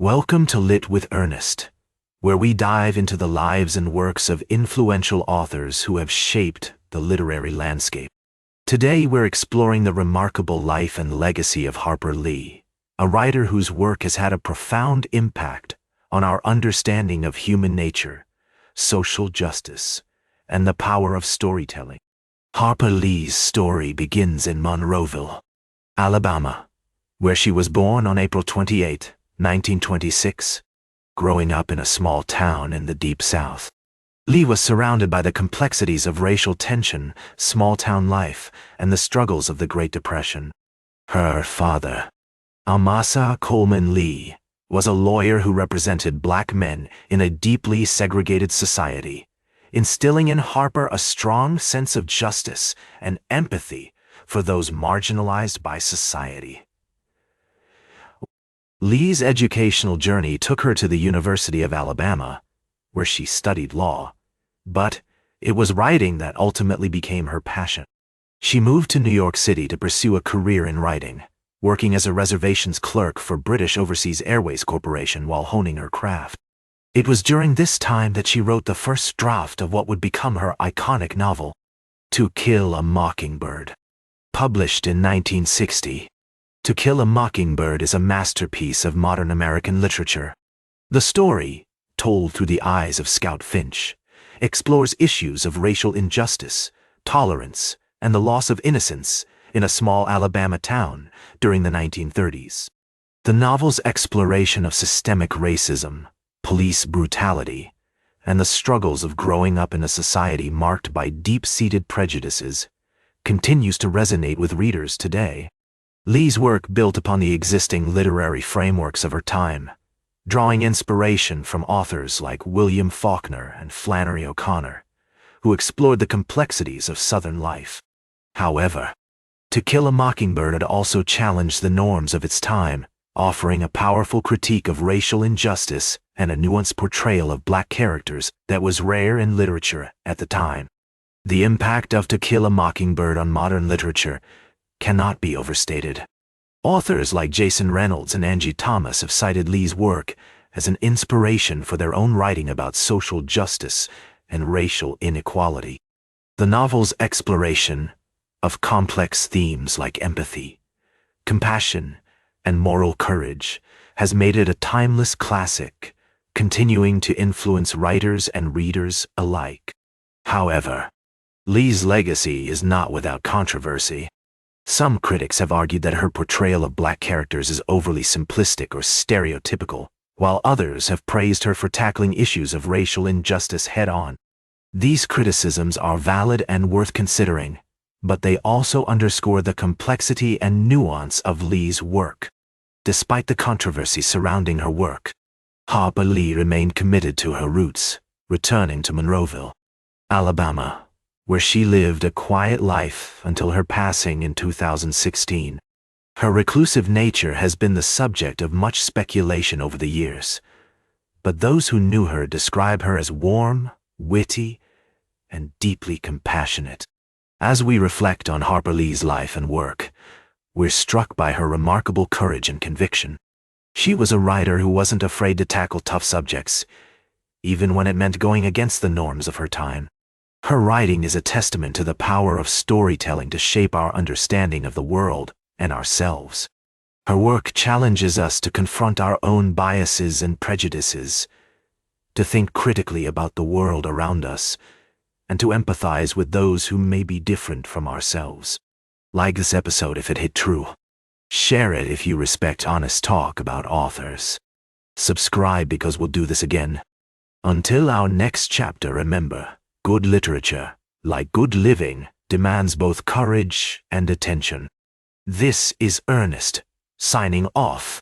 Welcome to Lit with Ernest, where we dive into the lives and works of influential authors who have shaped the literary landscape. Today we're exploring the remarkable life and legacy of Harper Lee, a writer whose work has had a profound impact on our understanding of human nature, social justice, and the power of storytelling. Harper Lee's story begins in Monroeville, Alabama, where she was born on April 28, 1926, growing up in a small town in the Deep South. Lee was surrounded by the complexities of racial tension, small-town life, and the struggles of the Great Depression. Her father, Amasa Coleman Lee, was a lawyer who represented black men in a deeply segregated society, instilling in Harper a strong sense of justice and empathy for those marginalized by society. Lee's educational journey took her to the University of Alabama, where she studied law, but it was writing that ultimately became her passion. She moved to New York City to pursue a career in writing, working as a reservations clerk for British Overseas Airways Corporation while honing her craft. It was during this time that she wrote the first draft of what would become her iconic novel, To Kill a Mockingbird. Published in 1960, To Kill a Mockingbird is a masterpiece of modern American literature. The story, told through the eyes of Scout Finch, explores issues of racial injustice, tolerance, and the loss of innocence in a small Alabama town during the 1930s. The novel's exploration of systemic racism, police brutality, and the struggles of growing up in a society marked by deep-seated prejudices continues to resonate with readers today. Lee's work built upon the existing literary frameworks of her time, drawing inspiration from authors like William Faulkner and Flannery O'Connor, who explored the complexities of Southern life. However, To Kill a Mockingbird had also challenged the norms of its time, offering a powerful critique of racial injustice and a nuanced portrayal of black characters that was rare in literature at the time. The impact of To Kill a Mockingbird on modern literature cannot be overstated. Authors like Jason Reynolds and Angie Thomas have cited Lee's work as an inspiration for their own writing about social justice and racial inequality. The novel's exploration of complex themes like empathy, compassion, and moral courage has made it a timeless classic, continuing to influence writers and readers alike. However, Lee's legacy is not without controversy. Some critics have argued that her portrayal of black characters is overly simplistic or stereotypical, while others have praised her for tackling issues of racial injustice head-on. These criticisms are valid and worth considering, but they also underscore the complexity and nuance of Lee's work. Despite the controversy surrounding her work, Harper Lee remained committed to her roots, returning to Monroeville, Alabama, where she lived a quiet life until her passing in 2016. Her reclusive nature has been the subject of much speculation over the years, but those who knew her describe her as warm, witty, and deeply compassionate. As we reflect on Harper Lee's life and work, we're struck by her remarkable courage and conviction. She was a writer who wasn't afraid to tackle tough subjects, even when it meant going against the norms of her time. Her writing is a testament to the power of storytelling to shape our understanding of the world and ourselves. Her work challenges us to confront our own biases and prejudices, to think critically about the world around us, and to empathize with those who may be different from ourselves. Like this episode if it hit true. Share it if you respect honest talk about authors. Subscribe because we'll do this again. Until our next chapter, remember, good literature, like good living, demands both courage and attention. This is Ernest, signing off.